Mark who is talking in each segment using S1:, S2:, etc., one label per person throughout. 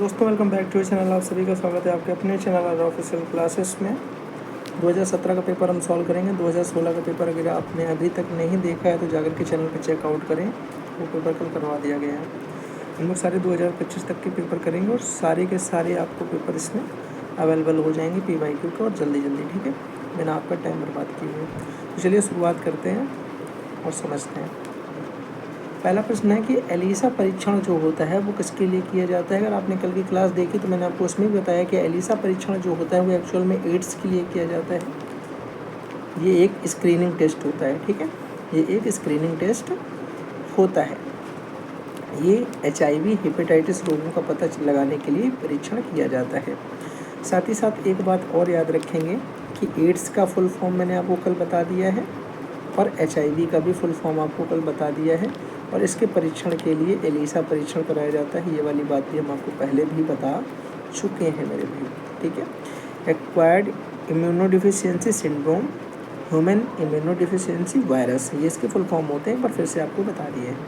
S1: दोस्तों welcome back to channel. आप सभी का स्वागत है आपके अपने चैनल ऑफिशियल क्लासेस में। 2017 का पेपर हम सॉल्व करेंगे। 2016 का पेपर अगर आपने अभी तक नहीं देखा है तो जाकर के चैनल पर चेकआउट करें, वो पेपर कल करवा दिया गया है। हम लोग सारे 2025 तक के पेपर करेंगे और सारे के सारे आपको पेपर इसमें अवेलेबल हो जाएंगे PYQ के, और जल्दी ठीक है, बिना आपका टाइम बर्बाद किए हुए। तो चलिए शुरुआत करते हैं और समझते हैं। पहला प्रश्न है कि एलिसा परीक्षण जो होता है वो किसके लिए किया जाता है। अगर आपने कल की क्लास देखी तो मैंने आपको उसमें भी बताया कि एलिसा परीक्षण जो होता है वो एक्चुअल में एड्स के लिए किया जाता है। ये एक स्क्रीनिंग टेस्ट होता है, ठीक है, ये एक स्क्रीनिंग टेस्ट होता है। ये HIV हेपेटाइटिस रोगों का पता लगाने के लिए परीक्षण किया जाता है। साथ ही साथ एक बात और याद रखेंगे कि एड्स का फुल फॉर्म मैंने आपको कल बता दिया है और HIV का भी फुल फॉर्म आपको कल बता दिया है, और इसके परीक्षण के लिए एलिसा परीक्षण कराया जाता है। ये वाली बात भी हम आपको पहले भी बता चुके हैं मेरे भाई, ठीक है। Acquired immunodeficiency syndrome, human immunodeficiency virus, ये इसके फुल फॉर्म होते हैं, एक बार फिर से आपको बता दिए हैं।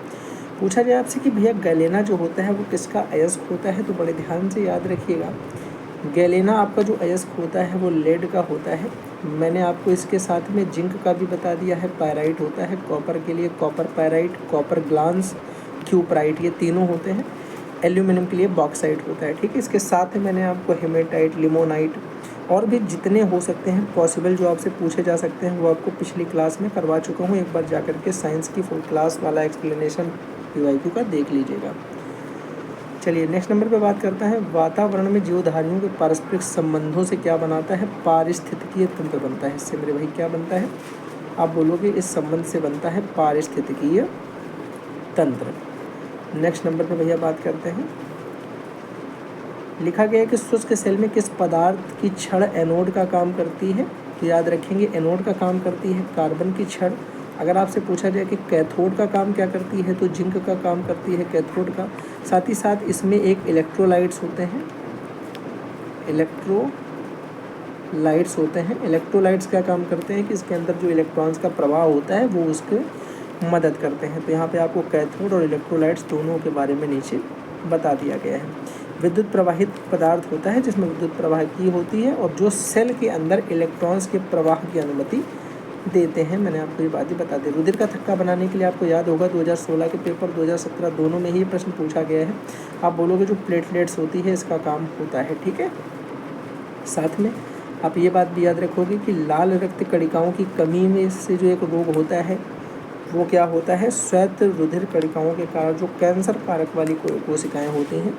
S1: पूछा जाए आपसे कि भैया गैलेना जो होता है वो किसका अयस्क होता है, तो बड़े ध्यान से याद रखिएगा। गैलेना आपका जो अयस्क होता है वो लेड का होता है। मैंने आपको इसके साथ में जिंक का भी बता दिया है, पायराइट होता है। कॉपर के लिए copper pyrite, copper glance, cuprite, ये तीनों होते हैं। एल्यूमिनियम के लिए बॉक्साइट होता है, ठीक है। इसके साथ में मैंने आपको हेमेटाइट, लिमोनाइट और भी जितने हो सकते हैं पॉसिबल जो आपसे पूछे जा सकते हैं वो आपको पिछली क्लास में करवा चुका हूँ। एक बार जा कर के साइंस की फुल क्लास वाला एक्सप्लेनेशन PYQ का देख लीजिएगा। चलिए नेक्स्ट नंबर पे बात करते हैं। वातावरण में जीवधारियों के पारस्परिक संबंधों से क्या बनाता है, पारिस्थितिकीय तंत्र बनता है। इससे मेरे भाई क्या बनता है, आप बोलोगे इस संबंध से बनता है पारिस्थितिकीय तंत्र। नेक्स्ट नंबर पे भैया बात करते हैं। लिखा गया है कि शुष्क सेल में किस पदार्थ की छड़ एनोड का काम करती है, तो याद रखेंगे एनोड का काम करती है कार्बन की छड़। अगर आपसे पूछा जाए कि कैथोड का काम क्या करती है तो जिंक का काम करती है कैथोड का। साथ ही साथ इसमें एक इलेक्ट्रोलाइट्स होते हैं, इलेक्ट्रोलाइट्स होते हैं। इलेक्ट्रोलाइट्स क्या काम करते हैं कि इसके अंदर जो इलेक्ट्रॉन्स का प्रवाह होता है वो उसके मदद करते हैं। तो यहाँ पे आपको कैथोड और इलेक्ट्रोलाइट्स दोनों के बारे में नीचे बता दिया गया है। विद्युत प्रवाहित पदार्थ होता है जिसमें विद्युत प्रवाह की होती है और जो सेल के अंदर इलेक्ट्रॉन्स के प्रवाह की अनुमति देते हैं। मैंने आपको ये बात ही बता दी। रुधिर का थक्का बनाने के लिए आपको याद होगा 2016 के पेपर 2017 दोनों में ही प्रश्न पूछा गया है। आप बोलोगे जो प्लेटलेट्स होती है इसका काम होता है, ठीक है। साथ में आप ये बात भी याद रखोगे कि लाल रक्त कणिकाओं की कमी में से जो एक रोग होता है वो क्या होता है, श्वेत रुधिर कणिकाओं के कारण जो कैंसर कारक वाली कोशिकाएँ होती हैं,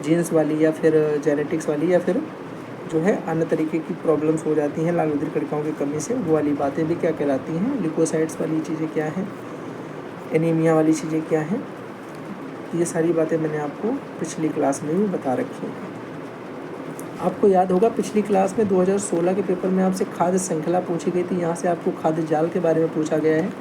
S1: जीन्स वाली या फिर जेनेटिक्स वाली या फिर जो है अन्य तरीके की प्रॉब्लम्स हो जाती हैं लाल रुधिर कणिकाओं की कमी से, वो वाली बातें भी क्या कहलाती हैं, ल्यूकोसाइट्स वाली चीज़ें क्या हैं, एनीमिया वाली चीज़ें क्या हैं। ये सारी बातें मैंने आपको पिछली क्लास में भी बता रखी हैं। आपको याद होगा पिछली क्लास में 2016 के पेपर में आपसे खाद्य श्रृंखला पूछी गई थी। यहाँ से आपको खाद्य जाल के बारे में पूछा गया है।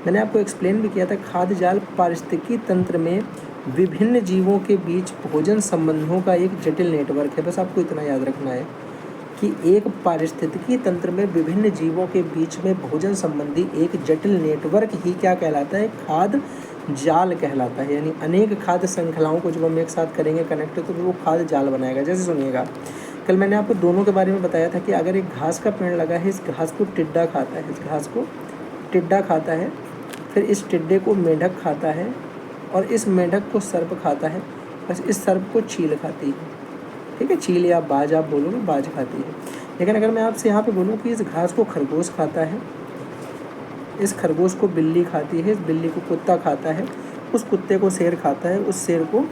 S1: मैंने आपको एक्सप्लेन भी किया था खाद्य जाल पारिस्थितिकी तंत्र में विभिन्न जीवों के बीच भोजन संबंधों का एक जटिल नेटवर्क है। बस आपको इतना याद रखना है कि एक पारिस्थितिकी तंत्र में विभिन्न जीवों के बीच में भोजन संबंधी एक जटिल नेटवर्क ही क्या कहलाता है, खाद्य जाल कहलाता है। यानी अनेक खाद्य श्रृंखलाओं को जब हम एक साथ करेंगे कनेक्ट तो वो खाद्य जाल बनाएगा। जैसे सुनिएगा, कल मैंने आपको दोनों के बारे में बताया था कि अगर एक घास का पेड़ लगा है, इस घास को टिड्डा खाता है, इस घास को टिड्डा खाता है, फिर इस टिड्डे को मेंढक खाता है और इस मेंढक को सर्प खाता है, बस इस सर्प को चील खाती है, ठीक है। चील या बाज आप बोलोगे, बाज खाती है। लेकिन अगर मैं आपसे यहाँ पे बोलूँ कि इस घास को खरगोश खाता है, इस खरगोश को बिल्ली खाती है, इस बिल्ली को कुत्ता खाता है, उस कुत्ते को शेर खाता है, उस शेर को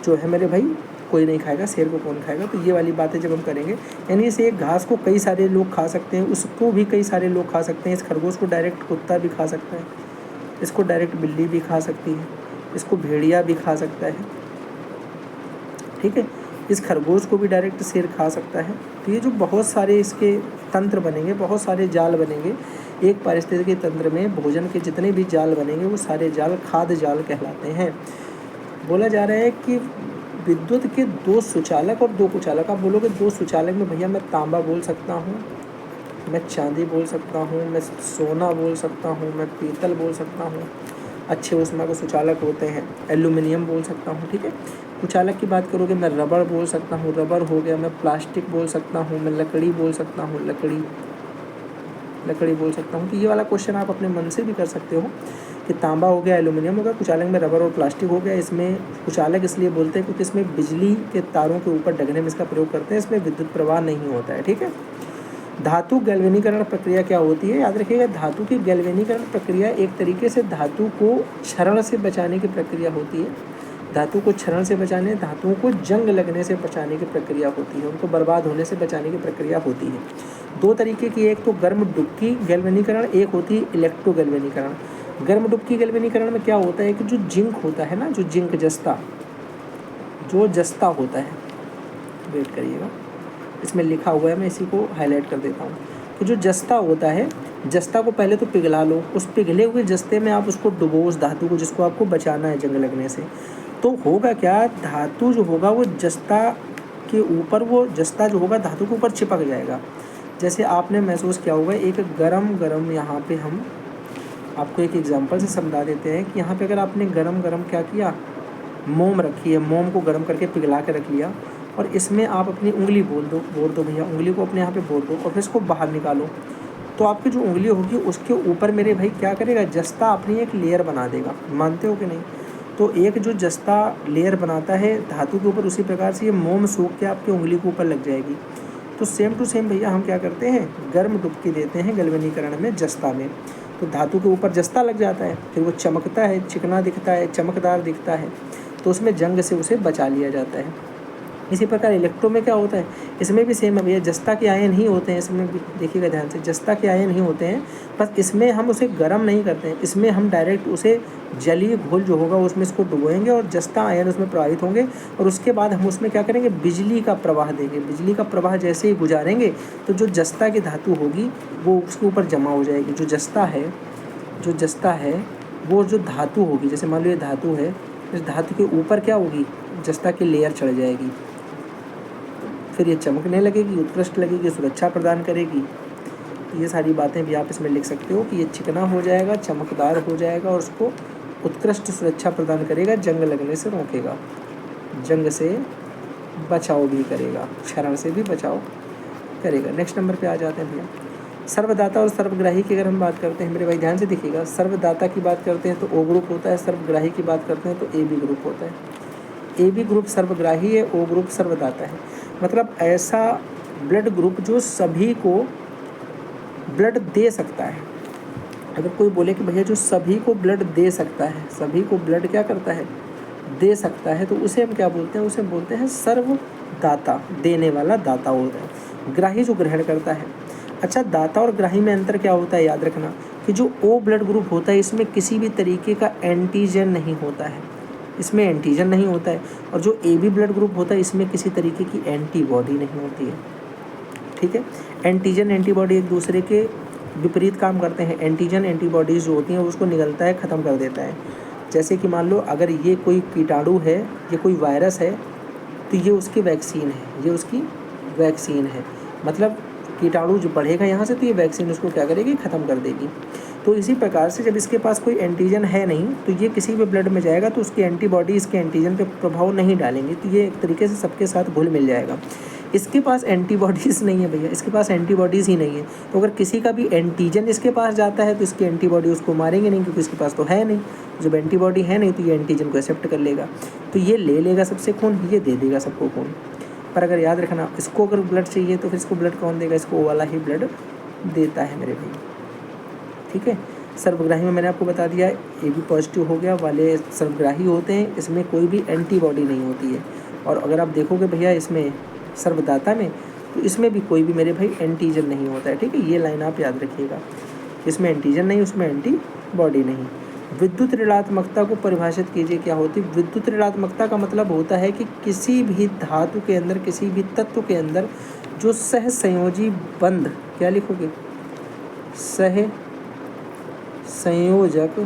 S1: जो है मेरे भाई कोई नहीं खाएगा, शेर को कौन खाएगा। तो ये वाली बातें जब हम करेंगे, यानी इसे एक घास को कई सारे लोग खा सकते हैं, उसको भी कई सारे लोग खा सकते हैं। इस खरगोश को डायरेक्ट कुत्ता भी खा सकता है, इसको डायरेक्ट बिल्ली भी खा सकती है, इसको भेड़िया भी खा सकता है, ठीक है। इस खरगोश को भी डायरेक्ट शेर खा सकता है। तो ये जो बहुत सारे इसके तंत्र बनेंगे, बहुत सारे जाल बनेंगे एक पारिस्थितिकी तंत्र में, भोजन के जितने भी जाल बनेंगे वो सारे जाल खाद्य जाल कहलाते हैं। बोला जा रहा है कि विद्युत के दो सुचालक और दो कुचालक। आप बोलोगे दो सुचालक में भैया मैं तांबा बोल सकता हूँ, मैं चांदी बोल सकता हूँ, मैं सोना बोल सकता हूँ, मैं पीतल बोल सकता हूँ। अच्छे ऊष्मा के सुचालक होते हैं, एल्यूमिनियम बोल सकता हूँ, ठीक है। कुचालक की बात करोगे, मैं रबड़ बोल सकता हूँ, रबड़ हो गया, मैं प्लास्टिक बोल सकता हूँ, मैं लकड़ी बोल सकता हूँ, लकड़ी बोल सकता हूँ। तो ये वाला क्वेश्चन आप अपने मन से भी कर सकते हो कि तांबा हो गया, एल्यूमिनियम हो गया, कुचालक में रबर और प्लास्टिक हो गया। इसमें कुचालक इसलिए बोलते हैं क्योंकि इसमें बिजली के तारों के ऊपर ढकने में इसका प्रयोग करते हैं, इसमें विद्युत प्रवाह नहीं होता है। ठीक है। धातु गैल्वेनीकरण प्रक्रिया क्या होती है, याद रखिएगा, धातु की गैल्वेनीकरण प्रक्रिया एक तरीके से धातु को क्षरण से बचाने की प्रक्रिया होती है। धातु को क्षरण से बचाने, धातुओं को जंग लगने से बचाने की प्रक्रिया होती है, उनको बर्बाद होने से बचाने की प्रक्रिया होती है। दो तरीके की, एक तो गर्म डुबकी गैल्वेनीकरण, एक होती है इलेक्ट्रो गैल्वेनीकरण। गर्म डुबकी गैल्वेनीकरण में क्या होता है कि जो जिंक होता है ना, जो जिंक जस्ता, जो जस्ता होता है, वेट करिएगा, इसमें लिखा हुआ है, मैं इसी को हाईलाइट कर देता हूँ कि जो जस्ता होता है, जस्ता को पहले तो पिघला लो, उस पिघले हुए जस्ते में आप उसको डुबो, उस धातु को जिसको आपको बचाना है जंग लगने से। तो होगा क्या, धातु जो होगा वो जस्ता के ऊपर, वो जस्ता जो होगा धातु के ऊपर चिपक जाएगा। जैसे आपने महसूस किया होगा, एक गरम यहाँ पे हम आपको एक एग्जांपल से समझा देते हैं कि यहाँ पे अगर आपने गरम क्या किया, मोम रखी है, मोम को गर्म करके पिघला के रख लिया और इसमें आप अपनी उंगली बोल दो भैया, उंगली को अपने यहाँ पे बोल दो और फिर इसको बाहर निकालो, तो आपकी जो उंगली होगी उसके ऊपर मेरे भाई क्या करेगा, जस्ता अपनी एक लेयर बना देगा। मानते हो कि नहीं? तो एक जो जस्ता लेयर बनाता है धातु के ऊपर, उसी प्रकार से ये मोम सूख के आपकी उंगली के ऊपर लग जाएगी। तो सेम टू सेम भैया हम क्या करते हैं, गर्म डुबकी देते हैं गैल्वेनीकरण में जस्ता में, तो धातु के ऊपर जस्ता लग जाता है, फिर वो चमकता है, चिकना दिखता है, चमकदार दिखता है, तो उसमें जंग से उसे बचा लिया जाता है। इसी प्रकार इलेक्ट्रो में क्या होता है, इसमें भी सेम है भैया, जस्ता के आयन ही होते हैं, इसमें भी देखिएगा ध्यान से, जस्ता के आयन ही होते हैं, बस इसमें हम उसे गर्म नहीं करते हैं, इसमें हम डायरेक्ट उसे जलीय घोल जो होगा उसमें इसको डुबोएंगे और जस्ता आयन उसमें प्रवाहित होंगे और उसके बाद हम उसमें क्या करेंगे, बिजली का प्रवाह देंगे। बिजली का प्रवाह जैसे ही गुजारेंगे तो जो जस्ता की धातु होगी वो उसके ऊपर जमा हो जाएगी। जो जस्ता है वो जो धातु होगी, जैसे मान लो ये धातु है, इस धातु के ऊपर क्या होगी, जस्ता की लेयर चढ़ जाएगी, फिर ये चमकने लगेगी, उत्कृष्ट लगेगी, सुरक्षा प्रदान करेगी। ये सारी बातें भी आप इसमें लिख सकते हो कि ये चिकना हो जाएगा, चमकदार हो जाएगा और उसको उत्कृष्ट सुरक्षा प्रदान करेगा, जंग लगने से रोकेगा, जंग से बचाव भी करेगा, क्षरण से भी बचाव करेगा। नेक्स्ट नंबर पे आ जाते हैं भैया, सर्वदाता और सर्वग्राही की अगर हम बात करते हैं मेरे भाई ध्यान से देखिएगा, सर्वदाता की बात करते हैं तो ओ ग्रुप होता है, सर्वग्राही की बात करते हैं तो ए बी ग्रुप होता है। ए बी ग्रुप सर्वग्राही है, ओ ग्रुप सर्वदाता है। मतलब ऐसा ब्लड ग्रुप जो सभी को ब्लड दे सकता है। अगर कोई बोले कि भैया जो सभी को ब्लड दे सकता है, सभी को ब्लड क्या करता है, दे सकता है, तो उसे हम क्या बोलते हैं, उसे बोलते हैं सर्वदाता, देने वाला दाता होता है। ग्राही जो ग्रहण करता है। अच्छा, दाता और ग्राही में अंतर क्या होता है, याद रखना कि जो ओ ब्लड ग्रुप होता है इसमें किसी भी तरीके का एंटीजन नहीं होता है, इसमें एंटीजन नहीं होता है, और जो ए बी ब्लड ग्रुप होता है इसमें किसी तरीके की एंटीबॉडी नहीं होती है। ठीक है, एंटीजन एंटीबॉडी एक दूसरे के विपरीत काम करते हैं। एंटीजन एंटीबॉडीज़ जो होती हैं उसको निगलता है, ख़त्म कर देता है। जैसे कि मान लो अगर ये कोई कीटाणु है, ये कोई वायरस है, तो ये उसकी वैक्सीन है, ये उसकी वैक्सीन है। मतलब कीटाणु जो बढ़ेगा यहाँ से तो ये वैक्सीन उसको क्या करेगी, ख़त्म कर देगी। तो इसी प्रकार से जब इसके पास कोई एंटीजन है नहीं तो ये किसी भी ब्लड में जाएगा तो उसकी एंटीबॉडी इसके एंटीजन पे प्रभाव नहीं डालेंगी, तो ये एक तरीके से सबके साथ घुल मिल जाएगा। इसके पास एंटीबॉडीज़ नहीं है भैया, इसके पास एंटीबॉडीज़ ही नहीं है, तो अगर किसी का भी एंटीजन इसके पास जाता है तो इसकी एंटीबॉडी उसको मारेंगे नहीं, क्योंकि इसके पास तो है नहीं। जब एंटीबॉडी है नहीं तो ये एंटीजन को एक्सेप्ट कर लेगा, तो ये ले लेगा सबसे खून, ये दे देगा सबको खून। पर अगर याद रखना, इसको अगर ब्लड चाहिए तो फिर इसको ब्लड कौन देगा, इसको वाला ही ब्लड देता है मेरे भाई। ठीक है, सर्वग्राही में मैंने आपको बता दिया, ए बी पॉजिटिव हो गया वाले सर्वग्राही होते हैं, इसमें कोई भी एंटीबॉडी नहीं होती है। और अगर आप देखोगे भैया इसमें सर्वदाता में, तो इसमें भी कोई भी मेरे भाई एंटीजन नहीं होता है। ठीक है, ये लाइन आप याद रखिएगा, इसमें एंटीजन नहीं, उसमें एंटीबॉडी नहीं। विद्युत ऋणात्मकता को परिभाषित कीजिए, क्या होती है विद्युत ऋणात्मकता? का मतलब होता है कि किसी भी धातु के अंदर, किसी भी तत्व के अंदर जो सहसंयोजी बंध, क्या लिखोगे, सह संयोजक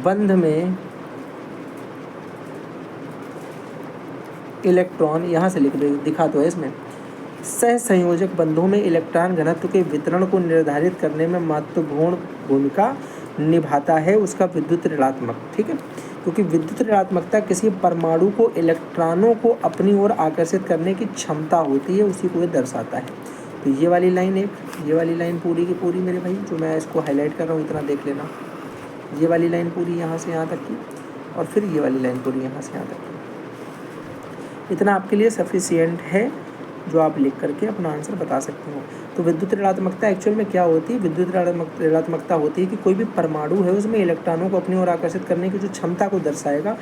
S1: बंध में इलेक्ट्रॉन, यहाँ से लिख दे, दिखा दो इसमें, सहसंयोजक बंधों में इलेक्ट्रॉन घनत्व के वितरण को निर्धारित करने में महत्वपूर्ण भूमिका निभाता है उसका विद्युत ऋणात्मक। ठीक है, क्योंकि विद्युत ऋणात्मकता किसी परमाणु को इलेक्ट्रॉनों को अपनी ओर आकर्षित करने की क्षमता होती है, उसी को ये दर्शाता है। तो ये वाली लाइन ये वाली लाइन पूरी की पूरी मेरे भाई, जो मैं इसको हाईलाइट कर रहा हूँ इतना देख लेना, ये वाली लाइन पूरी यहाँ से यहाँ तक की, और फिर ये वाली लाइन पूरी यहाँ से यहाँ तक की। इतना आपके लिए सफिशिएंट है जो आप लिख करके अपना आंसर बता सकते हो। तो विद्युत ऋणात्मकता एक्चुअल में क्या होती है? विद्युत ऋणात्मकता होती है कि कोई भी परमाणु है उसमें इलेक्ट्रॉनों को अपनी ओर आकर्षित करने की जो क्षमता को दर्शाएगा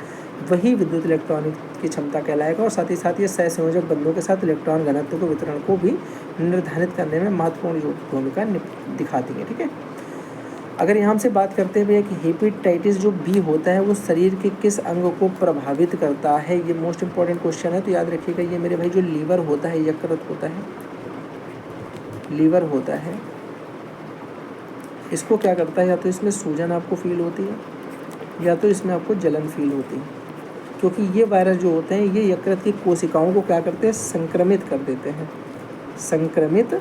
S1: वही विद्युत इलेक्ट्रॉनिक की क्षमता कहलाएगा। और साथ ही साथ ये सहसंयोजक बंधों के साथ इलेक्ट्रॉन घनत्व के वितरण को भी निर्धारित करने में महत्वपूर्ण भूमिका दिखाती है। ठीक है, अगर यहाँ से बात करते हैं भैया कि हेपेटाइटिस जो बी होता है वो शरीर के किस अंग को प्रभावित करता है, ये मोस्ट इंपॉर्टेंट क्वेश्चन है। तो याद रखिएगा ये मेरे भाई जो लीवर होता है, यकृत होता है, लीवर होता है, इसको क्या करता है, या तो इसमें सूजन आपको फील होती है या तो इसमें आपको जलन फील होती है, क्योंकि ये वायरस जो होते हैं ये यकृत की कोशिकाओं को क्या करते हैं, संक्रमित कर देते हैं, संक्रमित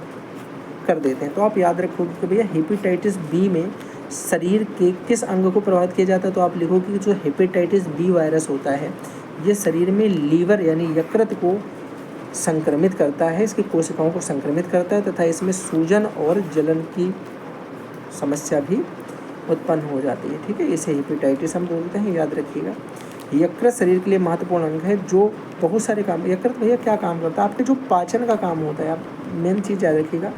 S1: कर देते हैं। तो आप याद रखोगे कि भैया हेपेटाइटिस बी में शरीर के किस अंग को प्रभावित किया जाता है, तो आप लिखोगे कि जो हेपेटाइटिस बी वायरस होता है ये शरीर में लीवर यानी यकृत को संक्रमित करता है, इसकी कोशिकाओं को संक्रमित करता है तथा इसमें सूजन और जलन की समस्या भी उत्पन्न हो जाती है। ठीक है, इसे हेपेटाइटिस हम बोलते हैं, याद रखिएगा। यकृत शरीर के लिए महत्वपूर्ण अंग है जो बहुत सारे काम, यकृत भैया क्या काम करता है, आपके जो पाचन का काम होता है, आप मेन चीज़ याद रखिएगा,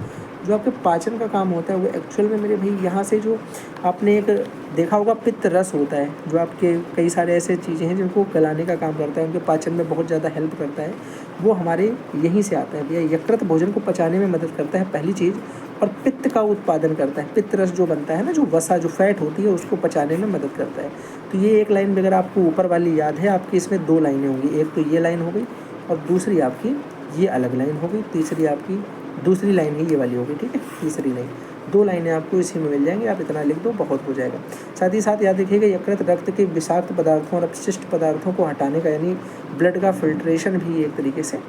S1: जो आपके पाचन का काम होता है वो एक्चुअल में मेरे भाई यहाँ से जो आपने एक देखा होगा पित्त रस होता है, जो आपके कई सारे ऐसे चीज़ें हैं जिनको गलाने का काम करता है, उनके पाचन में बहुत ज़्यादा हेल्प करता है, वो हमारे यहीं से आता है भैया। यकृत भोजन को पचाने में मदद करता है पहली चीज़, और पित्त का उत्पादन करता है, पित्त रस जो बनता है ना, जो वसा जो फैट होती है उसको पचाने में मदद करता है। तो ये एक लाइन अगर आपको ऊपर वाली याद है, आपकी इसमें दो लाइनें होंगी, एक तो ये लाइन हो गई और दूसरी आपकी ये अलग लाइन हो गई, तीसरी आपकी दूसरी लाइन ही ये वाली होगी। ठीक है, तीसरी लाइन, दो लाइनें आपको इसी में मिल जाएंगी, आप इतना लिख दो बहुत हो जाएगा। साथ ही साथ याद रखिएगा यकृत रक्त के विषाक्त पदार्थों और अपशिष्ट पदार्थों को हटाने का यानी ब्लड का फिल्ट्रेशन भी एक तरीके से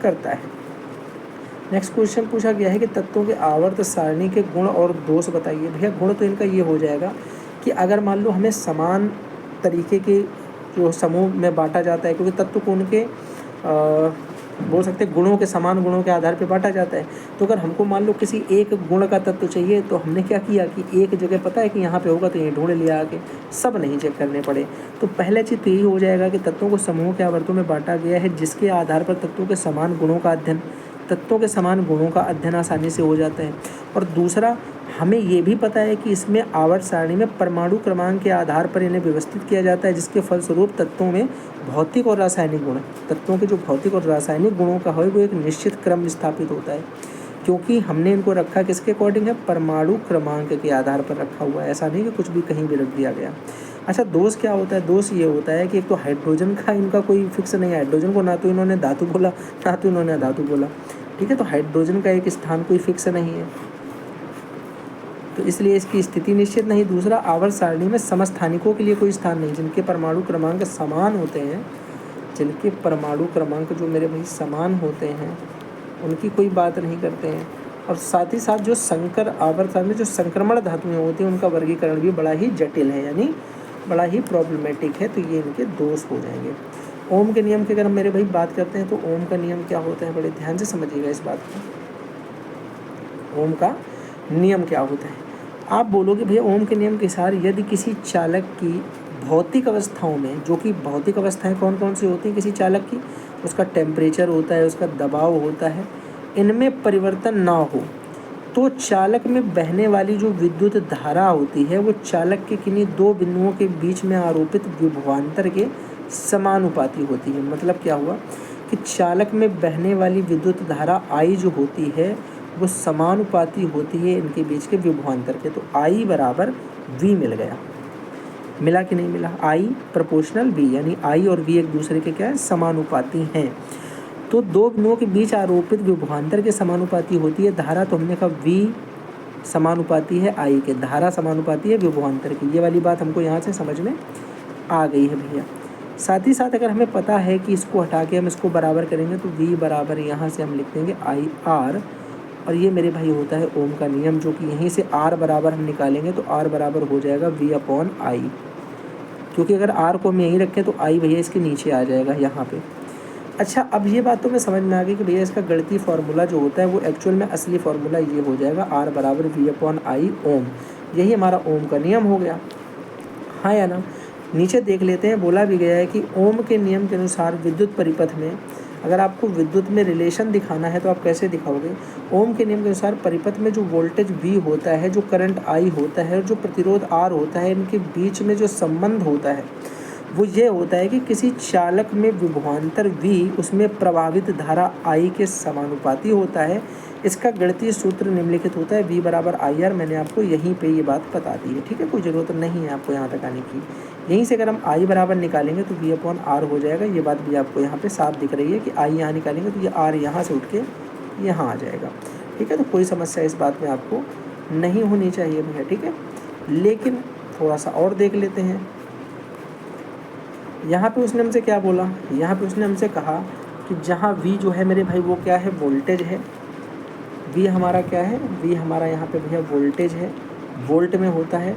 S1: करता है। नेक्स्ट क्वेश्चन पूछा गया है कि तत्वों के आवर्त सारणी के गुण और दोष बताइए। भैया गुण तो इनका ये हो जाएगा कि अगर मान लो हमें समान तरीके के जो समूह में बांटा जाता है, क्योंकि तत्व को उनके बोल सकते हैं गुणों के समान गुणों के आधार पर बांटा जाता है, तो अगर हमको मान लो किसी एक गुण का तत्व चाहिए तो हमने क्या किया कि एक जगह पता है कि यहाँ पे होगा तो ये ढूंढ लिया आके, सब नहीं चेक करने पड़े। तो पहले चीज़ तो यही हो जाएगा कि तत्वों को समूहों के आवर्तों में बांटा गया है जिसके आधार पर तत्वों के समान गुणों का अध्ययन आसानी से हो जाता है। और दूसरा, हमें ये भी पता है कि इसमें आवर्त सारणी में परमाणु क्रमांक के आधार पर इन्हें व्यवस्थित किया जाता है, जिसके फलस्वरूप तत्वों में भौतिक और रासायनिक गुण, तत्वों के जो भौतिक और रासायनिक गुणों का है वो एक निश्चित क्रम स्थापित होता है, क्योंकि हमने इनको रखा किसके अकॉर्डिंग है, परमाणु क्रमांक के आधार पर रखा हुआ है, ऐसा नहीं कि कुछ भी कहीं भी रख दिया गया। अच्छा, दोष क्या होता है? दोष ये होता है कि एक तो हाइड्रोजन का इनका कोई फिक्स नहीं है, हाइड्रोजन को ना तो इन्होंने धातु बोला ना तो इन्होंने अधातु बोला। ठीक है, तो हाइड्रोजन का एक स्थान कोई फिक्स नहीं है, तो इसलिए इसकी स्थिति निश्चित नहीं। दूसरा, आवर्त सारणी में समस्थानिकों के लिए कोई स्थान नहीं, जिनके परमाणु क्रमांक समान होते हैं, जिनके परमाणु क्रमांक जो मेरे भाई समान होते हैं उनकी कोई बात नहीं करते हैं। और साथ ही साथ जो संकर आवर्त सारणी में जो संक्रमण धातुएं होती हैं उनका वर्गीकरण भी बड़ा ही जटिल है, यानी बड़ा ही प्रॉब्लमेटिक है, तो ये इनके दोष हो जाएंगे। ओम के नियम की अगर हम मेरे भाई बात करते हैं तो ओम का नियम क्या होता है, बड़े ध्यान से समझिएगा इस बात को। ओम का नियम क्या होता है? आप बोलोगे भैया ओम के नियम के अनुसार यदि किसी चालक की भौतिक अवस्थाओं में, जो कि भौतिक अवस्थाएं कौन कौन सी होती हैं किसी चालक की, उसका टेम्परेचर होता है, उसका दबाव होता है, इनमें परिवर्तन ना हो तो चालक में बहने वाली जो विद्युत धारा होती है वो चालक के किन्हीं दो बिंदुओं के बीच में आरोपित विभवांतर के समानुपाती होती है। मतलब क्या हुआ कि चालक में बहने वाली विद्युत धारा I जो होती है वो समानुपाती होती है इनके बीच के विभवांतर के। तो I बराबर V मिल गया, मिला कि नहीं मिला? I प्रोपोर्शनल V, यानी I और V एक दूसरे के क्या है, समानुपाती हैं। तो दो बिंदुओं के बीच आरोपित विभवांतर के समानुपाती होती है धारा, तो हमने कहा V समानुपाती है I के, धारा समानुपाती है विभवांतर की। ये वाली बात हमको यहाँ से समझ में आ गई है भैया। साथ ही साथ अगर हमें पता है कि इसको हटा के हम इसको बराबर करेंगे तो V बराबर यहाँ से हम लिख देंगे IR, और ये मेरे भाई होता है ओम का नियम, जो कि यहीं से R बराबर हम निकालेंगे तो R बराबर हो जाएगा V/I, क्योंकि अगर आर को हम यहीं रखें तो आई भैया इसके नीचे आ जाएगा यहाँ पे। अच्छा, अब ये बात तो मैं समझ में आ गई कि भैया इसका गणितीय फार्मूला जो होता है वो एक्चुअल में असली फार्मूला ये हो जाएगा आर बराबर V/I ओम। यही हमारा ओम का नियम हो गया, हाँ या ना। नीचे देख लेते हैं, बोला भी गया है कि ओम के नियम के अनुसार विद्युत परिपथ में अगर आपको विद्युत में रिलेशन दिखाना है तो आप कैसे दिखाओगे। ओम के नियम के अनुसार परिपथ में जो वोल्टेज V होता है, जो करंट I होता है और जो प्रतिरोध R होता है, इनके बीच में जो संबंध होता है वो ये होता है कि किसी चालक में विभवांतर V उसमें प्रवाहित धारा I के समानुपाती होता है। इसका गणितीय सूत्र निम्नलिखित होता है V/IR। मैंने आपको यहीं पे ये बात बता दी है, ठीक है, कोई ज़रूरत नहीं है आपको यहाँ तक आने की। यहीं से अगर हम I बराबर निकालेंगे तो V/R हो जाएगा। ये बात भी आपको यहाँ पे साफ दिख रही है कि I यहाँ निकालेंगे तो ये R यहाँ से उठ के यहाँ आ जाएगा, ठीक है। तो कोई समस्या इस बात में आपको नहीं होनी चाहिए भैया, ठीक है। लेकिन थोड़ा सा और देख लेते हैं। यहाँ पे उसने हमसे क्या बोला, यहाँ पे उसने हमसे कहा कि जहाँ V जो है मेरे भाई वो क्या है, वोल्टेज है। V हमारा क्या है, V हमारा यहाँ पे भैया वोल्टेज है, वोल्ट में होता है,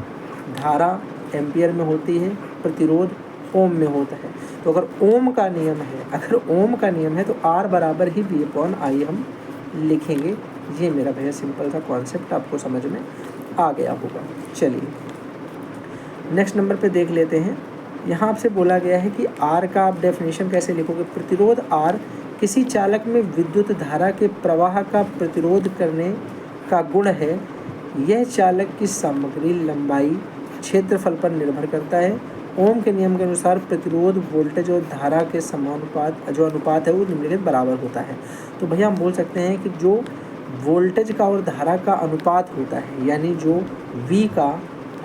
S1: धारा एम्पियर में होती है, प्रतिरोध ओम में होता है। तो अगर ओम का नियम है, तो R बराबर ही V/I हम लिखेंगे। ये मेरा भैया सिंपल सा कॉन्सेप्ट आपको समझ में आ गया होगा। चलिए नेक्स्ट नंबर पे देख लेते हैं। यहाँ आपसे बोला गया है कि R का आप डेफिनेशन कैसे लिखोगे। प्रतिरोध R किसी चालक में विद्युत धारा के प्रवाह का प्रतिरोध करने का गुण है। यह चालक की सामग्री, लंबाई, क्षेत्रफल पर निर्भर करता है। ओम के नियम के अनुसार प्रतिरोध वोल्टेज और धारा के समानुपात जो अनुपात है वो निम्नलिखित बराबर होता है। तो भैया हम बोल सकते हैं कि जो वोल्टेज का और धारा का अनुपात होता है, यानी जो V का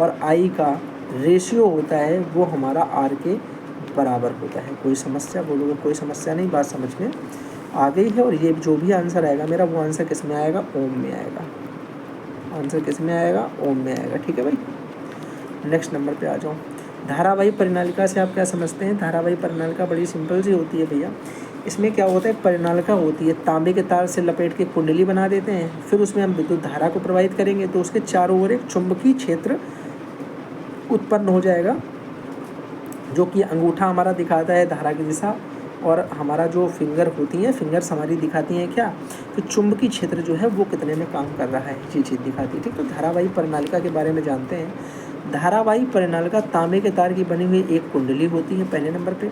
S1: और I का रेशियो होता है वो हमारा R के बराबर होता है। कोई समस्या बोलोगे, कोई समस्या नहीं, बात समझ में आ गई है। और ये जो भी आंसर आएगा मेरा, वो आंसर किस में आएगा, ओम में आएगा। आंसर किस में आएगा, ओम में आएगा, ठीक है भाई। नेक्स्ट नंबर पे आ जाओ। धारावाही परिनालिका से आप क्या समझते हैं। धारावाही परिनालिका बड़ी सिंपल सी होती है भैया। इसमें क्या होता है, परिनालिका होती है, तांबे के तार से लपेट के कुंडली बना देते हैं, फिर उसमें हम विद्युत धारा को प्रवाहित करेंगे तो उसके चारों ओर एक चुंबकीय क्षेत्र उत्पन्न हो जाएगा, जो कि अंगूठा हमारा दिखाता है धारा की दिशा, और हमारा जो फिंगर होती हैं, फिंगर्स हमारी दिखाती हैं क्या, कि चुंबकीय क्षेत्र जो है वो कितने में काम कर रहा है, ये चीज़ दिखाती है, ठीक। तो धारावाही परिनालिका के बारे में जानते हैं। धारावाही परिनालिका तांबे के तार की बनी हुई एक कुंडली होती है पहले नंबर पे,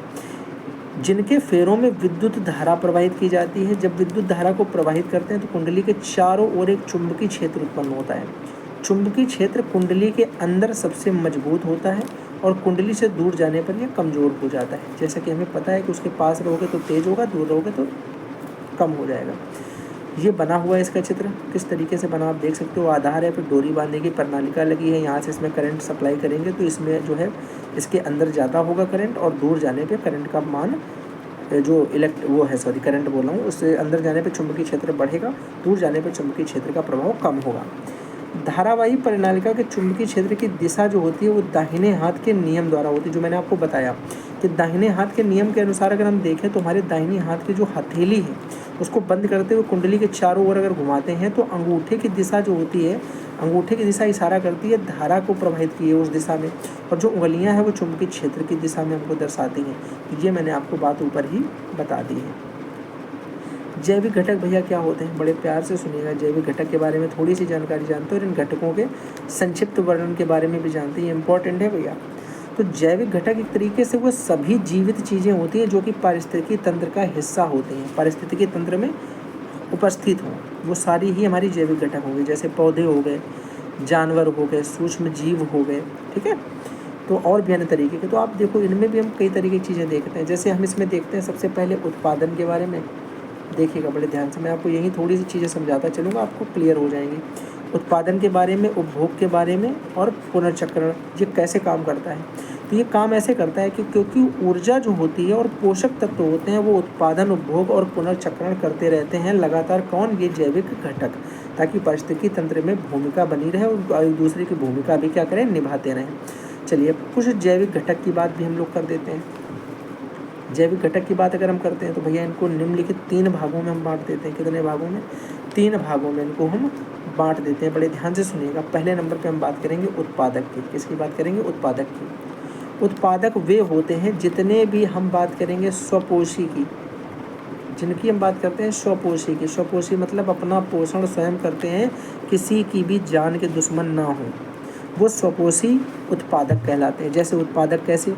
S1: जिनके फेरों में विद्युत धारा प्रवाहित की जाती है। जब विद्युत धारा को प्रवाहित करते हैं तो कुंडली के चारों ओर एक चुंबकीय क्षेत्र उत्पन्न होता है। चुंबकीय क्षेत्र कुंडली के अंदर सबसे मजबूत होता है और कुंडली से दूर जाने पर यह कमज़ोर हो जाता है। जैसा कि हमें पता है कि उसके पास रहोगे तो तेज़ होगा, दूर रहोगे तो कम हो जाएगा। ये बना हुआ है इसका चित्र, किस तरीके से बना आप देख सकते हो। आधार है, फिर डोरी बांधने की प्रणालिका लगी है, यहाँ से इसमें करंट सप्लाई करेंगे तो इसमें जो है इसके अंदर ज़्यादा होगा करंट, और दूर जाने पर करंट का मान जो करंट बोल रहा हूँ, उससे अंदर जाने पर चुंबकीय क्षेत्र बढ़ेगा, दूर जाने पर चुंबकीय क्षेत्र का प्रभाव कम होगा। धारावाही परिनालिका के चुंबकीय क्षेत्र की दिशा जो होती है वो दाहिने हाथ के नियम द्वारा होती है। जो मैंने आपको बताया कि दाहिने हाथ के नियम के अनुसार अगर हम देखें तो हमारे दाहिने हाथ की जो हथेली है उसको बंद करते हुए कुंडली के चारों ओर अगर घुमाते हैं तो अंगूठे की दिशा जो होती है, अंगूठे की दिशा इशारा करती है धारा को प्रवाहित किए उस दिशा में, और जो उंगलियां हैं वो चुंबकीय क्षेत्र की दिशा में हमको दर्शाती हैं। ये मैंने आपको बात ऊपर ही बता दी है। जैविक घटक भैया क्या होते हैं, बड़े प्यार से सुनिएगा। जैविक घटक के बारे में थोड़ी सी जानकारी जानते हो और इन घटकों के संक्षिप्त वर्णन के बारे में भी जानते हैं, इंपॉर्टेंट है भैया। तो जैविक घटक एक तरीके से वो सभी जीवित चीज़ें होती हैं जो कि पारिस्थितिकी तंत्र का हिस्सा होती हैं, पारिस्थितिकी तंत्र में उपस्थित हों, वो सारी ही हमारी जैविक घटक होंगे। जैसे पौधे हो गए, जानवर हो गए, सूक्ष्म जीव हो गए, ठीक है। तो और भी अन्य तरीके के, तो आप देखो इनमें भी हम कई तरीके की चीज़ें देखते हैं। जैसे हम इसमें देखते हैं सबसे पहले उत्पादन के बारे में, देखिएगा बड़े ध्यान से, मैं आपको यही थोड़ी सी चीज़ें समझाता चलूँगा, आपको क्लियर हो जाएंगी। उत्पादन के बारे में, उपभोग के बारे में और पुनर्चक्रण, ये कैसे काम करता है। तो ये काम ऐसे करता है कि क्योंकि ऊर्जा जो होती है और पोषक तत्व होते हैं वो उत्पादन, उपभोग और पुनर्चक्रण करते रहते हैं लगातार। कौन, ये जैविक घटक, ताकि पारिस्थितिकी तंत्र में भूमिका बनी रहे और एक दूसरे की भूमिका भी क्या करें, निभाते रहें। चलिए कुछ जैविक घटक की बात भी हम लोग कर देते हैं। जैविक घटक की बात अगर हम करते हैं तो भैया इनको निम्नलिखित 3 भागों में हम बांट देते हैं। कितने भागों में, 3 भागों में इनको हम बांट देते हैं। बड़े ध्यान से सुनिएगा। पहले नंबर पे हम बात करेंगे उत्पादक की। किसकी बात करेंगे, उत्पादक की। उत्पादक वे होते हैं जितने भी हम बात करेंगे स्वपोषी की, जिनकी हम बात करते हैं स्वपोषी की। स्वपोषी मतलब अपना पोषण स्वयं करते हैं, किसी की भी जान के दुश्मन ना हो, वो स्वपोषी उत्पादक कहलाते हैं। जैसे उत्पादक कैसे,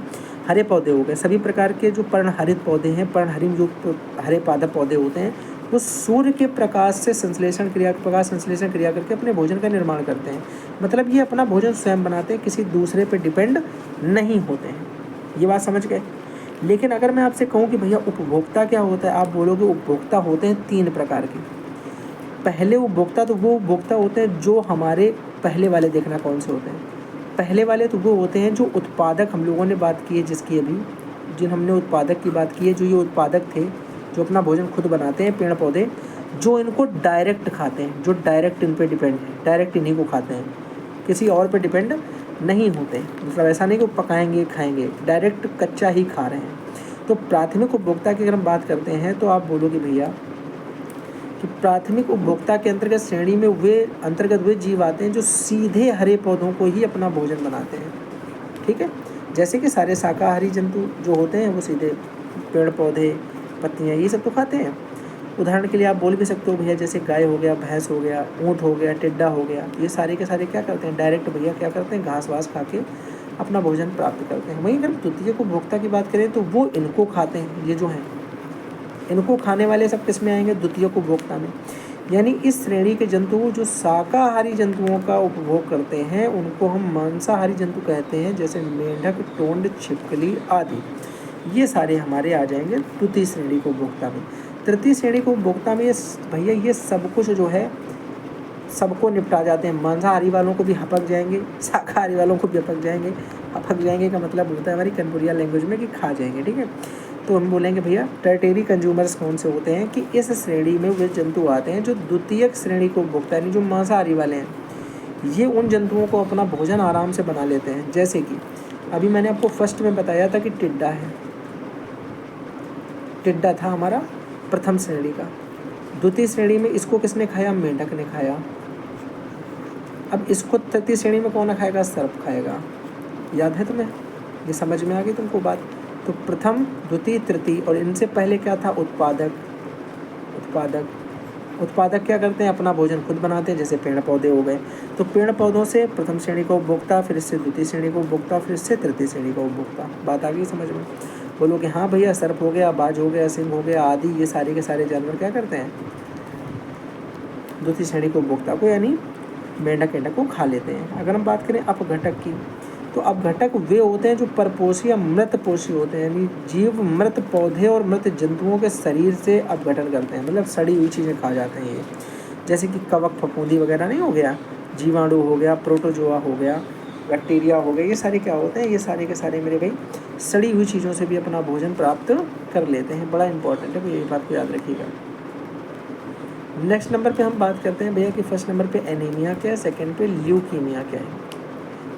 S1: हरे पौधे हो गए, सभी प्रकार के जो पर्णहरित पौधे हैं, पर्णहरित युक्त हरे पादप पौधे होते हैं, वो सूर्य के प्रकाश से प्रकाश संश्लेषण क्रिया करके अपने भोजन का निर्माण करते हैं। मतलब ये अपना भोजन स्वयं बनाते हैं, किसी दूसरे पे डिपेंड नहीं होते हैं। ये बात समझ गए। लेकिन अगर मैं आपसे कहूँ कि भैया उपभोक्ता क्या होता है, आप बोलोगे उपभोक्ता होते हैं 3 प्रकार के। पहले उपभोक्ता तो वो उपभोक्ता होते हैं जो हमारे पहले वाले, देखना कौन से होते हैं। पहले वाले तो वो होते हैं जो उत्पादक, हम लोगों ने बात की है जिसकी अभी, जिन हमने उत्पादक की बात की है, जो ये उत्पादक थे जो अपना भोजन खुद बनाते हैं, पेड़ पौधे, जो इनको डायरेक्ट खाते हैं, जो डायरेक्ट इन पे डिपेंड है, डायरेक्ट इन्हीं को खाते हैं, किसी और पे डिपेंड नहीं होते। मतलब ऐसा नहीं कि वो पकाएंगे खाएंगे, डायरेक्ट कच्चा ही खा रहे हैं। तो प्राथमिक उपभोक्ता की अगर हम बात करते हैं तो आप बोलोगे भैया कि प्राथमिक उपभोक्ता के अंतर्गत श्रेणी में वे जीव आते हैं जो सीधे हरे पौधों को ही अपना भोजन बनाते हैं। ठीक है, जैसे कि सारे शाकाहारी जंतु जो होते हैं वो सीधे पेड़ पौधे, पत्तियाँ, ये सब तो खाते हैं। उदाहरण के लिए आप बोल भी सकते हो भैया जैसे गाय हो गया, भैंस हो गया, ऊँट हो गया, टिड्डा हो गया, ये सारे के सारे क्या करते हैं, डायरेक्ट भैया क्या करते हैं, घास वास खा के अपना भोजन प्राप्त करते हैं। वहीं अगर तृतीयक उपभोक्ता की बात करें तो वो इनको खाते हैं, ये जो हैं इनको खाने वाले सब किस में आएंगे, द्वितीयक उपभोक्ता में। यानी इस श्रेणी के जंतु जो शाकाहारी जंतुओं का उपभोग करते हैं उनको हम मांसाहारी जंतु कहते हैं, जैसे मेंढक, टोंड, छिपकली आदि। ये सारे हमारे आ जाएंगे द्वितीय श्रेणी को उपभोक्ता में। तृतीय श्रेणी को उपभोक्ता में भैया ये सब कुछ जो है सबको निपटा जाते हैं। मांसाहारी वालों को भी हपक जाएंगे, शाकाहारी वालों को भी हपक जाएंगे। हपक जाएंगे का मतलब होता है हमारी कनपुरिया लैंग्वेज में कि खा जाएंगे। ठीक है, तो हम बोलेंगे भैया टर्टेरी कंज्यूमर्स कौन से होते हैं कि इस श्रेणी में वे जंतु आते हैं जो द्वितीयक श्रेणी को उपभोक्ता यानी जो मांसाहारी वाले हैं। ये उन जंतुओं को अपना भोजन आराम से बना लेते हैं। जैसे कि अभी मैंने आपको फर्स्ट में बताया था कि टिड्डा है, टिड्डा था हमारा प्रथम श्रेणी का। द्वितीय श्रेणी में इसको किसने खाया, मेंढक ने खाया। अब इसको तृतीय श्रेणी में कौन खाएगा, सर्प खाएगा। याद है तुम्हें, ये समझ में आ गई तुमको बात। तो प्रथम, द्वितीय, तृतीय, और इनसे पहले क्या था, उत्पादक। उत्पादक क्या करते हैं, अपना भोजन खुद बनाते हैं, जैसे पेड़ पौधे हो गए। तो पेड़ पौधों से प्रथम श्रेणी का उपभोक्ता, फिर इससे द्वितीय श्रेणी का उपभोक्ता, फिर इससे तृतीय श्रेणी का उपभोक्ता। बात आ गई समझ में। बोलो कि हाँ भैया सर्प हो गया, बाज हो गया, सिंह हो गया आदि, ये सारे के सारे जानवर क्या करते हैं, द्वितीय श्रेणी को उपभोक्ता को यानी मेंढक एंडक को खा लेते हैं। अगर हम बात करें अपघटक की, तो अपघटक वे होते हैं जो परपोषी या मृतपोषी होते हैं, यानी जीव मृत पौधे और मृत जंतुओं के शरीर से अपघटन करते हैं, मतलब सड़ी हुई चीज़ें खा जाते हैं ये। जैसे कि कवक, फफूंदी वगैरह नहीं हो गया, जीवाणु हो गया, प्रोटोजोआ हो गया, बैक्टीरिया हो गए, ये सारे क्या होते हैं, ये सारे के सारे मेरे भाई सड़ी हुई चीज़ों से भी अपना भोजन प्राप्त कर लेते हैं। बड़ा इंपॉर्टेंट है, ये बात को याद रखिएगा। नेक्स्ट नंबर पे हम बात करते हैं भैया कि फर्स्ट नंबर पे एनीमिया क्या है, सेकंड पे ल्यूकीमिया क्या है।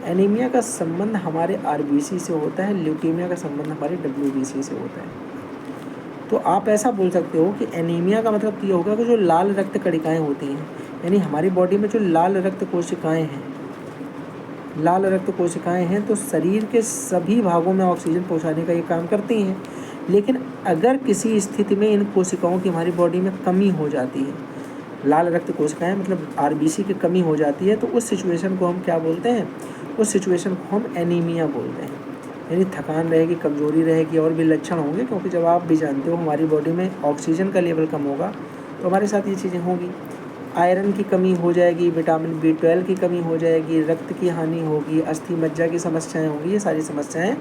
S1: एनीमिया का संबंध हमारे आरबीसी से होता है, ल्यूकीमिया का संबंध हमारे डब्ल्यूबीसी से होता है। तो आप ऐसा बोल सकते हो कि एनीमिया का मतलब ये होगा कि जो लाल रक्त कणिकाएँ होती हैं, यानी हमारी बॉडी में जो लाल रक्त कोशिकाएँ हैं, लाल रक्त कोशिकाएँ हैं तो शरीर के सभी भागों में ऑक्सीजन पहुँचाने का ये काम करती हैं। लेकिन अगर किसी स्थिति में इन कोशिकाओं की हमारी बॉडी में कमी हो जाती है, लाल रक्त कोशिकाएं मतलब आरबीसी की कमी हो जाती है, तो उस सिचुएशन को हम क्या बोलते हैं, उस सिचुएशन को हम एनीमिया बोलते हैं। यानी थकान रहेगी, कमज़ोरी रहेगी और भी लक्षण होंगे, क्योंकि जब आप भी जानते हो हमारी बॉडी में ऑक्सीजन का लेवल कम होगा तो हमारे साथ ये चीज़ें होंगी। आयरन की कमी हो जाएगी, विटामिन B12 की कमी हो जाएगी, रक्त की हानि होगी, अस्थि मज्जा की समस्याएँ होंगी, ये सारी समस्याएँ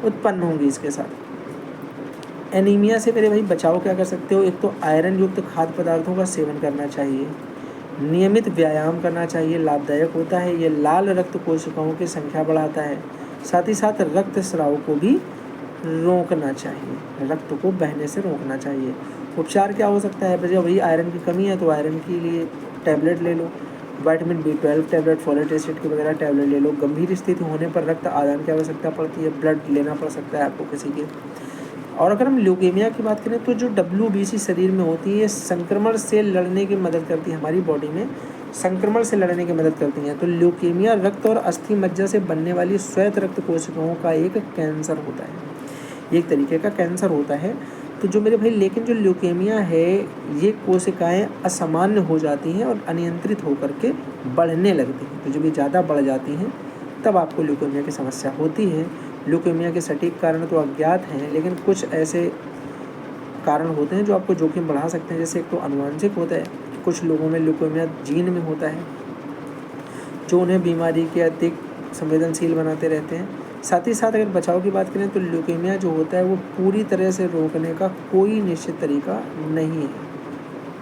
S1: उत्पन्न होंगी इसके साथ। एनीमिया से मेरे भाई बचाव क्या कर सकते हो, एक तो आयरन युक्त खाद्य पदार्थों का सेवन करना चाहिए, नियमित व्यायाम करना चाहिए, लाभदायक होता है, ये लाल रक्त कोशिकाओं की संख्या बढ़ाता है, साथ ही साथ रक्त स्राव को भी रोकना चाहिए, रक्त को बहने से रोकना चाहिए। उपचार क्या हो सकता है, भाई आयरन की कमी है तो आयरन के लिए टैबलेट ले लो, vitamin B12 tablet, folate acid की वगैरह टैबलेट ले लो। गंभीर स्थिति होने पर रक्त आदान की आवश्यकता पड़ती है, ब्लड लेना पड़ सकता है आपको किसी के। और अगर हम ल्यूकेमिया की बात करें तो जो WBC शरीर में होती है, संक्रमण से लड़ने की मदद करती है, हमारी बॉडी में संक्रमण से लड़ने की मदद करती हैं। तो ल्यूकेमिया रक्त और अस्थि मज्जा से बनने वाली श्वेत रक्त कोशिकाओं का एक कैंसर होता है, एक तरीके का कैंसर होता है। तो जो मेरे भाई, लेकिन जो ल्यूकेमिया है ये कोशिकाएं असामान्य हो जाती हैं और अनियंत्रित होकर के बढ़ने लगती हैं। तो जब ये ज़्यादा बढ़ जाती हैं तब आपको ल्यूकेमिया की समस्या होती है। ल्यूकेमिया के सटीक कारण तो अज्ञात हैं, लेकिन कुछ ऐसे कारण होते हैं जो आपको जोखिम बढ़ा सकते हैं। जैसे एक तो अनुवांशिक होता है, कुछ लोगों में ल्यूकेमिया जीन में होता है जो उन्हें बीमारी के अधिक संवेदनशील बनाते रहते हैं। साथ ही साथ अगर बचाव की बात करें तो ल्यूकेमिया जो होता है वो पूरी तरह से रोकने का कोई निश्चित तरीका नहीं है,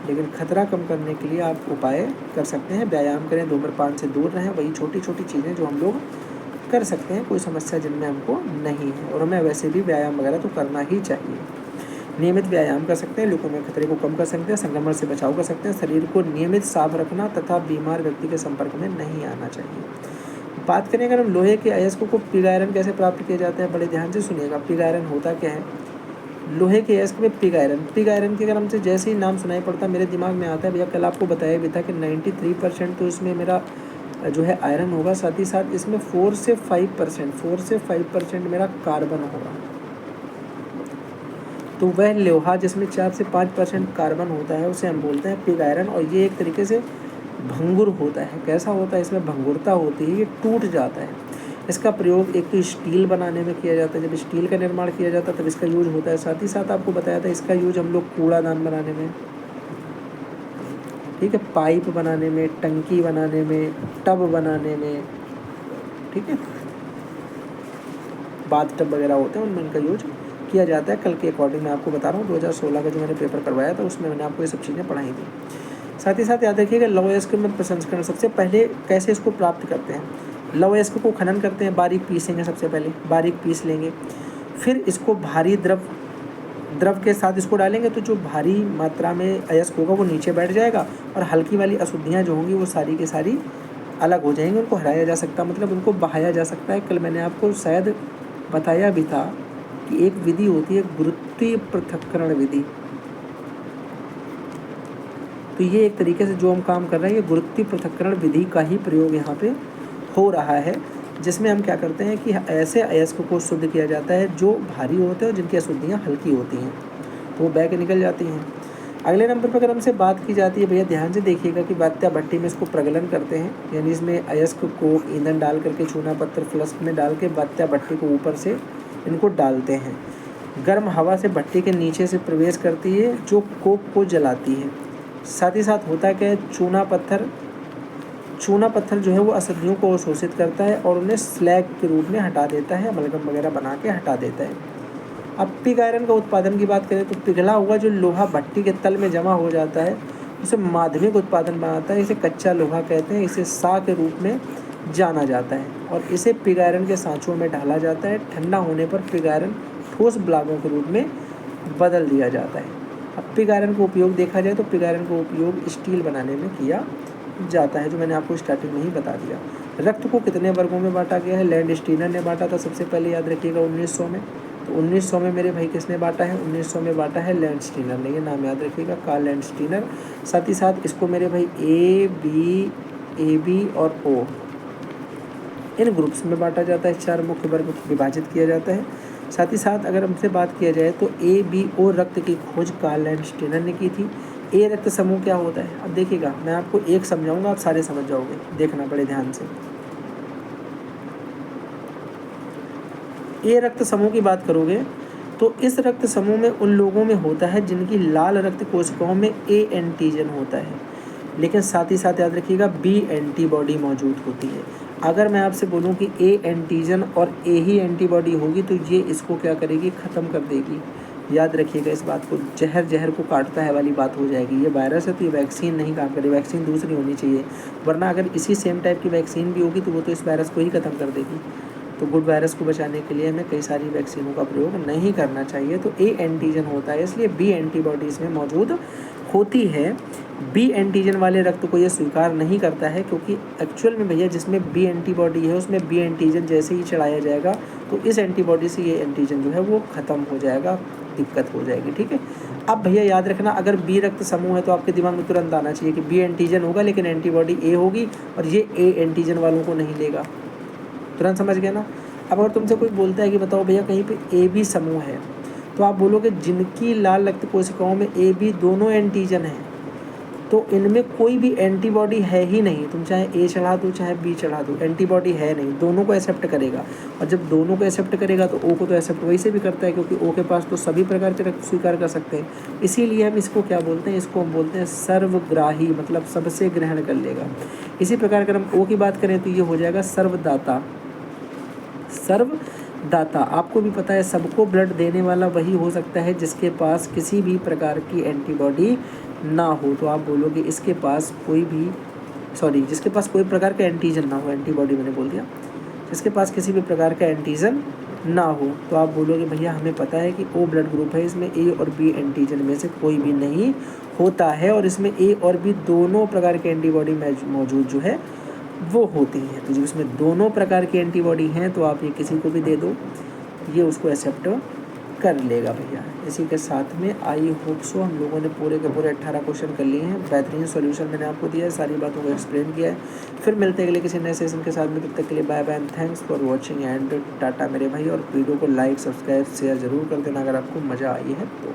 S1: लेकिन खतरा कम करने के लिए आप उपाय कर सकते हैं। व्यायाम करें, धूम्रपान से दूर रहें, वही छोटी छोटी चीज़ें जो हम लोग कर सकते हैं, कोई समस्या जिनमें हमको नहीं है। और हमें वैसे भी व्यायाम वगैरह तो करना ही चाहिए। नियमित व्यायाम कर सकते हैं, ल्यूकेमिया खतरे को कम कर सकते हैं, संक्रमण से बचाव कर सकते हैं। शरीर को नियमित साफ रखना तथा बीमार व्यक्ति के संपर्क में नहीं आना चाहिए। बात करें अगर हम लोहे के अयस्क को पिग आयरन कैसे प्राप्त किए जाते हैं, बड़े ध्यान से सुनिएगा। पिग आयरन होता क्या है? लोहे के अयस्क में पिग आयरन के अगर हमसे जैसे ही नाम सुनाई पड़ता मेरे दिमाग में आता है, भैया कल आपको बताया भी था कि 93% तो इसमें मेरा जो है आयरन होगा, साथ ही साथ इसमें 4 से 5% मेरा कार्बन होगा। तो वह लोहा जिसमें 4 से 5% कार्बन होता है उसे हम बोलते हैं पिग आयरन। और ये एक तरीके से भंगुर होता है। कैसा होता है? इसमें भंगुरता होती है, ये टूट जाता है। इसका प्रयोग एक तो स्टील बनाने में किया जाता है, जब स्टील का निर्माण किया जाता है तब इसका यूज होता है। साथ ही साथ आपको बताया था इसका यूज हम लोग कूड़ादान बनाने में, ठीक है, पाइप बनाने में, टंकी बनाने में, टब बनाने में, ठीक है, बाथ टब वगैरह होते हैं उनमें इनका यूज किया जाता है। कल के अकॉर्डिंग मैं आपको बता रहा हूँ, 2016 का जो मैंने पेपर करवाया था उसमें मैंने आपको ये सब चीज़ें पढ़ाई थी। साथ ही साथ याद रखिएगा लौह अयस्क में प्रसंस्करण सबसे पहले कैसे इसको प्राप्त करते हैं। लौह अयस्क को खनन करते हैं, बारीक पीसेंगे, सबसे पहले बारीक पीस लेंगे, फिर इसको भारी द्रव के साथ इसको डालेंगे तो जो भारी मात्रा में अयस्क होगा वो नीचे बैठ जाएगा और हल्की वाली अशुद्धियाँ जो होंगी वो सारी की सारी अलग हो जाएंगी। उनको हटाया जा सकता, मतलब उनको बहाया जा सकता है। कल मैंने आपको शायद बताया भी था कि एक विधि होती है गुरुत्वीय पृथक्करण विधि। तो ये एक तरीके से जो हम काम कर रहे हैं ये गुरुत्वीय पृथक्करण विधि का ही प्रयोग यहाँ पे हो रहा है, जिसमें हम क्या करते हैं कि ऐसे अयस्क को शुद्ध किया जाता है जो भारी होते हैं और जिनकी अशुद्धियाँ हल्की होती हैं, तो वो बह के निकल जाती हैं। अगले नंबर पर अगर हमसे बात की जाती है, भैया ध्यान से देखिएगा कि वात्या भट्टी में इसको प्रगलन करते हैं, यानी इसमें अयस्क को ईंधन डाल करके चूना पत्थर फ्लस्क में डाल के वात्या भट्टी को ऊपर से इनको डालते हैं। गर्म हवा से भट्टी के नीचे से प्रवेश करती है जो कोक को जलाती है। साथ ही साथ होता क्या है, चूना पत्थर जो है वो अशुद्धियों को अवशोषित करता है और उन्हें स्लैग के रूप में हटा देता है, अमलगम वगैरह बना के हटा देता है। अब पिग आयरन का उत्पादन की बात करें तो पिघला हुआ जो लोहा भट्टी के तल में जमा हो जाता है उसे माध्यमिक उत्पादन बनाता है। इसे कच्चा लोहा कहते हैं, इसे सा के रूप में जाना जाता है और इसे पिग आयरन के सांचों में ढाला जाता है। ठंडा होने पर पिग आयरन ठोस ब्लॉकों के रूप में बदल दिया जाता है। अब पिग आयरन का उपयोग देखा जाए तो पिग आयरन का उपयोग स्टील बनाने में किया जाता है, जो मैंने आपको स्टार्टिंग में ही बता दिया। रक्त को कितने वर्गों में बांटा गया है? लैंड स्टीनर ने बांटा था सबसे पहले, याद रखिएगा 1900 में। तो 1900 में मेरे भाई किसने बांटा है? 1900 में बांटा है लैंड स्टीनर ने, ये नाम याद रखिएगा, कार्ल लैंड स्टीनर। साथ ही साथ इसको मेरे भाई ए बी और ओ इन ग्रुप्स में बांटा जाता है, 4 मुख्य वर्ग विभाजित किया जाता है। साथ ही साथ अगर हमसे बात किया जाए तो ABO रक्त की खोज कार्ल लैंड स्टीनर ने की थी। ए रक्त समूह क्या होता है? अब देखिएगा मैं आपको एक समझाऊंगा, आप सारे समझ जाओगे, देखना बड़े ध्यान से। ए रक्त समूह की बात करोगे तो इस रक्त समूह में उन लोगों में होता है जिनकी लाल रक्त कोशिकाओं में ए एंटीजन होता है, लेकिन साथ ही साथ याद रखिएगा बी एंटीबॉडी मौजूद होती है। अगर मैं आपसे बोलूं कि ए एंटीजन और ए ही एंटीबॉडी होगी तो ये इसको क्या करेगी? ख़त्म कर देगी। याद रखिएगा इस बात को, जहर को काटता है वाली बात हो जाएगी। ये वायरस है तो ये वैक्सीन नहीं काम करेगी, वैक्सीन दूसरी होनी चाहिए, वरना अगर इसी सेम टाइप की वैक्सीन भी होगी तो वो तो इस वायरस को ही ख़त्म कर देगी। तो गुड वायरस को बचाने के लिए हमें कई सारी वैक्सीनों का प्रयोग नहीं करना चाहिए। तो ए एंटीजन होता है, इसलिए बी एंटीबॉडी इसमें मौजूद होती है। बी एंटीजन वाले रक्त को ये स्वीकार नहीं करता है, क्योंकि एक्चुअल में भैया जिसमें बी एंटीबॉडी है उसमें बी एंटीजन जैसे ही चढ़ाया जाएगा तो इस एंटीबॉडी से ये एंटीजन जो है वो ख़त्म हो जाएगा, दिक्कत हो जाएगी, ठीक है। अब भैया याद रखना, अगर बी रक्त समूह है तो आपके दिमाग में तुरंत आना चाहिए कि बी एंटीजन होगा लेकिन एंटीबॉडी ए होगी और ये ए एंटीजन वालों को नहीं लेगा। तुरंत समझ गया ना। अब अगर तुमसे कोई बोलता है कि बताओ भैया कहीं पे ए बी समूह है, तो आप बोलोगे जिनकी लाल रक्त कोशिकाओं में ए बी दोनों एंटीजन हैं, तो इनमें कोई भी एंटीबॉडी है ही नहीं। तुम चाहे ए चढ़ा दो चाहे बी चढ़ा दो, एंटीबॉडी है नहीं, दोनों को एक्सेप्ट करेगा। और जब दोनों को एक्सेप्ट करेगा तो ओ को तो एक्सेप्ट वैसे भी करता है, क्योंकि ओ के पास तो सभी प्रकार के रक्त स्वीकार कर सकते हैं। इसीलिए हम इसको क्या बोलते हैं, इसको हम बोलते हैं सर्वग्राही, मतलब सबसे ग्रहण कर लेगा। इसी प्रकार अगर हम ओ की बात करें तो ये हो जाएगा सर्वदाता। सर्वदाता आपको भी पता है, सबको ब्लड देने वाला वही हो सकता है जिसके पास किसी भी प्रकार की एंटीबॉडी ना हो। तो आप बोलोगे इसके पास कोई भी जिसके पास कोई प्रकार का एंटीजन ना हो, एंटीबॉडी मैंने बोल दिया, जिसके पास किसी भी प्रकार का एंटीजन ना हो, तो आप बोलोगे भैया हमें पता है कि ओ ब्लड ग्रुप है, इसमें ए और बी एंटीजन में से कोई भी नहीं होता है और इसमें ए और बी दोनों प्रकार के एंटीबॉडी मौजूद जो है वो होती हैं। तो जब इसमें दोनों प्रकार की एंटीबॉडी हैं तो आप ये किसी को भी दे दो, ये उसको एक्सेप्ट कर लेगा भैया। इसी के साथ में आई होप सो हम लोगों ने पूरे के पूरे 18 क्वेश्चन कर लिए हैं। बेहतरीन सॉल्यूशन मैंने आपको दिया है, सारी बातों को एक्सप्लेन किया है। फिर मिलते हैं अगले किसी नए सेशन के साथ में, तब तक के लिए bye bye and thanks for watching and tata मेरे भाई। और वीडियो को लाइक सब्सक्राइब शेयर ज़रूर कर देना अगर आपको मज़ा आई है तो।